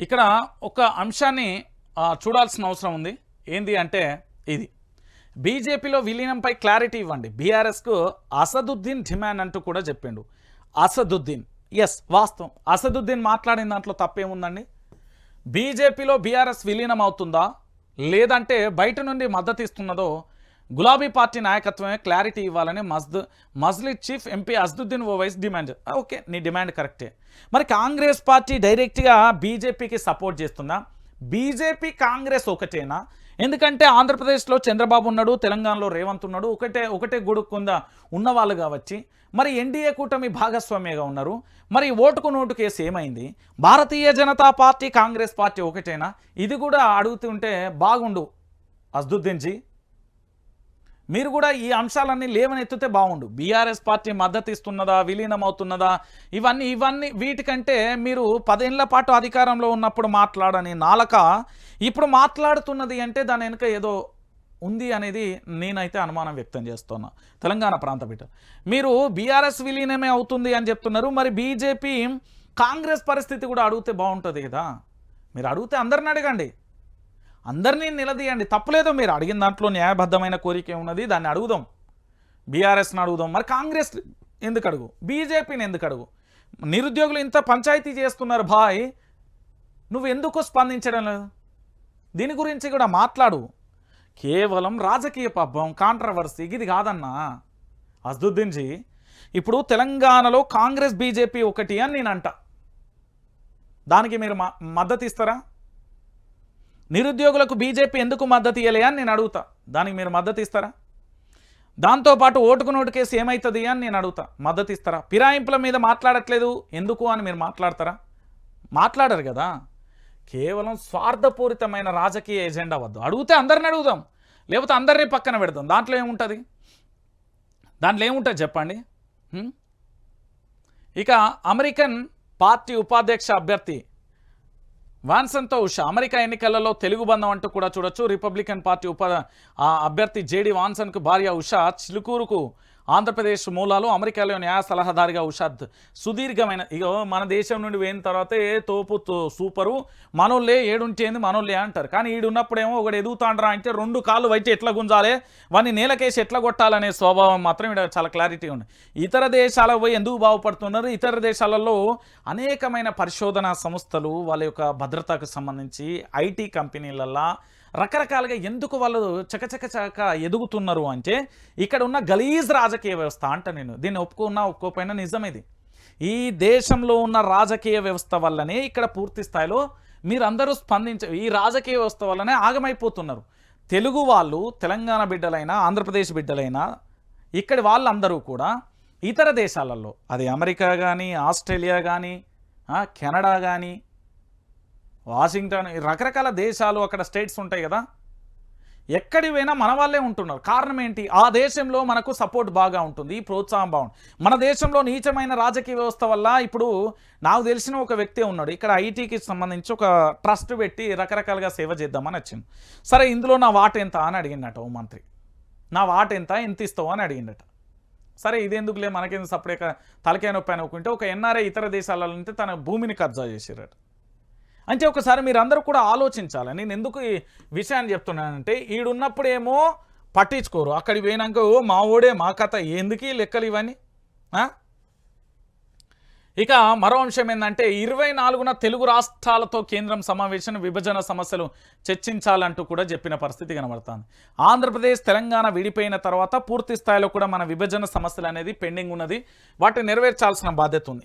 ఇక్కడ ఒక అంశాన్ని చూడాల్సిన అవసరం ఉంది. ఏంది అంటే ఇది బీజేపీలో విలీనంపై క్లారిటీ ఇవ్వండి. బీఆర్ఎస్కు అసదుద్దీన్ డిమాండ్ అంటూ కూడా చెప్పిండు. అసదుద్దీన్ ఎస్ వాస్తవం. అసదుద్దీన్ మాట్లాడిన దాంట్లో తప్పేముందండి? బీజేపీలో బీఆర్ఎస్ విలీనం అవుతుందా లేదంటే బయట నుండి మద్దతు ఇస్తున్నదో గులాబీ పార్టీ నాయకత్వమే క్లారిటీ ఇవ్వాలని Majlis chief MP Asaduddin Owaisi demand. Okay, నీ డిమాండ్ కరెక్టే. మరి కాంగ్రెస్ పార్టీ డైరెక్ట్గా బీజేపీకి సపోర్ట్ చేస్తుందా? బీజేపీ కాంగ్రెస్ ఒకటేనా? ఎందుకంటే ఆంధ్రప్రదేశ్లో చంద్రబాబు ఉన్నాడు, తెలంగాణలో రేవంత్ ఉన్నాడు, ఒకటే గొడుగు కింద ఉన్నవాళ్ళు కావచ్చు. మరి ఎన్డీఏ కూటమి భాగస్వామ్యంగా ఉన్నారు. మరి ఓటుకు నోటు కేసు ఏమైంది? భారతీయ జనతా పార్టీ కాంగ్రెస్ పార్టీ ఒకటేనా? ఇది కూడా అడుగుతుంటే బాగుండు అసదుద్దీన్ జీ. మీరు కూడా ఈ అంశాలన్నీ లేవనెత్తితే బాగుండు. బీఆర్ఎస్ పార్టీ మద్దతు ఇస్తున్నదా, విలీనం అవుతున్నదా, ఇవన్నీ వీటికంటే మీరు 10 ఏళ్ల పాటు అధికారంలో ఉన్నప్పుడు మాట్లాడని నాలక ఇప్పుడు మాట్లాడుతున్నది అంటే దాని వెనుక ఏదో ఉంది అనేది నేనైతే అనుమానం వ్యక్తం చేస్తున్నా. తెలంగాణ ప్రాంత బిడ్డ మీరు బీఆర్ఎస్ విలీనమే అవుతుంది అని చెప్తున్నారు. మరి బీజేపీ కాంగ్రెస్ పరిస్థితి కూడా అడిగితే బాగుంటుంది కదా. మీరు అడిగితే అందరిని అడగండి, అందరినీ నిలదీయండి, తప్పులేదో. మీరు అడిగిన దాంట్లో న్యాయబద్ధమైన కోరిక ఉన్నది, దాన్ని అడుగుదాం. బీఆర్ఎస్ని అడుగుదాం. మరి కాంగ్రెస్ ఎందుకు అడుగు, బీజేపీని ఎందుకు అడుగు? నిరుద్యోగులు ఇంత పంచాయతీ చేస్తున్నారు భాయ్, నువ్వు ఎందుకు స్పందించడం లేదు? దీని గురించి కూడా మాట్లాడు. కేవలం రాజకీయ పబ్బం, కాంట్రవర్సీ ఇది కాదన్నా అసదుద్దీన్ జీ. ఇప్పుడు తెలంగాణలో కాంగ్రెస్ బీజేపీ ఒకటి అని నేను అంట, దానికి మీరు మద్దతు ఇస్తారా? నిరుద్యోగులకు బీజేపీ ఎందుకు మద్దతు ఇవ్వలే అని నేను అడుగుతా, దానికి మీరు మద్దతు ఇస్తారా? దాంతోపాటు ఓటుకు నోటు కేసు ఏమవుతుంది అని నేను అడుగుతా, మద్దతు ఇస్తారా? ఫిరాయింపుల మీద మాట్లాడట్లేదు ఎందుకు అని మీరు మాట్లాడతారా? మాట్లాడరు కదా. కేవలం స్వార్థపూరితమైన రాజకీయ ఎజెండా వద్దు. అడిగితే అందరిని అడుగుదాం, లేకపోతే అందరినీ పక్కన పెడదాం. దాంట్లో ఏముంటుంది చెప్పండి. ఇక అమెరికన్ పార్టీ ఉపాధ్యక్ష అభ్యర్థి వాన్సన్తో ఉషా అమెరికా ఎన్నికలలో తెలుగు బంధం అంటూ కూడా చూడొచ్చు. రిపబ్లికన్ పార్టీ అభ్యర్థి జేడీ వాన్సన్కు భార్య ఉషా చిలుకూరుకు ఆంధ్రప్రదేశ్ మూలాలు. అమెరికాలో న్యాయ సలహాదారిగా ఉషా సుదీర్ఘమైన మన దేశం నుండి పోయిన తర్వాతే తోపు సూపరు, మనోళ్ళే ఏడుంటేంది మనోళ్ళే అంటారు. కానీ ఈడున్నప్పుడేమో ఒకటి ఎదుగుతాండ్రా అంటే 2 కాళ్ళు వైతే ఎట్లా గుంజాలి, వాడిని నేలకేసి ఎట్లా కొట్టాలనే స్వభావం మాత్రం ఇక్కడ చాలా క్లారిటీ ఉంది. ఇతర దేశాలకు పోయి ఎందుకు బాగుపడుతున్నారు? ఇతర దేశాలలో అనేకమైన పరిశోధనా సంస్థలు వాళ్ళ యొక్క భద్రతకు సంబంధించి ఐటీ కంపెనీలల్లో రకరకాలుగా ఎందుకు వాళ్ళు చకచక ఎదుగుతున్నారు అంటే ఇక్కడ ఉన్న గలీజ్ రాజకీయ వ్యవస్థ అంట. నేను దీన్ని ఒప్పుకోకపోయినా నిజమేది. ఈ దేశంలో ఉన్న రాజకీయ వ్యవస్థ వల్లనే ఇక్కడ పూర్తి స్థాయిలో మీరందరూ ఈ రాజకీయ వ్యవస్థ వల్లనే ఆగమైపోతున్నారు. తెలుగు వాళ్ళు, తెలంగాణ బిడ్డలైనా ఆంధ్రప్రదేశ్ బిడ్డలైనా ఇక్కడి వాళ్ళందరూ కూడా ఇతర దేశాలలో, అది అమెరికా కానీ, ఆస్ట్రేలియా కానీ, కెనడా కానీ, వాషింగ్టన్, రకరకాల దేశాలు అక్కడ స్టేట్స్ ఉంటాయి కదా, ఎక్కడి పోయినా మన వాళ్ళే ఉంటున్నారు. కారణం ఏంటి? ఆ దేశంలో మనకు సపోర్ట్ బాగా ఉంటుంది, ప్రోత్సాహం బాగుంటుంది. మన దేశంలో నీచమైన రాజకీయ వ్యవస్థ వల్ల ఇప్పుడు నాకు తెలిసిన ఒక వ్యక్తి ఉన్నాడు, ఇక్కడ ఐటీకి సంబంధించి ఒక ట్రస్ట్ పెట్టి రకరకాలుగా సేవ చేద్దామని వచ్చింది. సరే, ఇందులో నా వాట ఎంత అని అడిగిందట ఓ మంత్రి. నా వాట ఎంత ఇస్తావు అని అడిగిందట. సరే, ఇదేందుకులే మనకేందుకు సపరేట్గా తలకాయ నొప్పి అనుకుంటే ఒక ఎన్ఆర్ఐ ఇతర దేశాల నుంచి తన భూమిని కబ్జా చేసారట. అంటే ఒకసారి మీరందరూ కూడా ఆలోచించాలి. నేను ఎందుకు ఈ విషయాన్ని చెప్తున్నానంటే ఈడున్నప్పుడేమో పట్టించుకోరు, అక్కడికి పోయినాక మా ఓడే మా కథ, ఎందుకు లెక్కలు ఇవన్నీ. ఇక మరో అంశం ఏంటంటే 24న తెలుగు రాష్ట్రాలతో కేంద్రం సమావేశం, విభజన సమస్యలు చర్చించాలంటూ కూడా చెప్పిన పరిస్థితి కనబడుతుంది. ఆంధ్రప్రదేశ్ తెలంగాణ విడిపోయిన తర్వాత పూర్తి స్థాయిలో కూడా మన విభజన సమస్యలు అనేది పెండింగ్ ఉన్నది, వాటిని నెరవేర్చాల్సిన బాధ్యత ఉంది.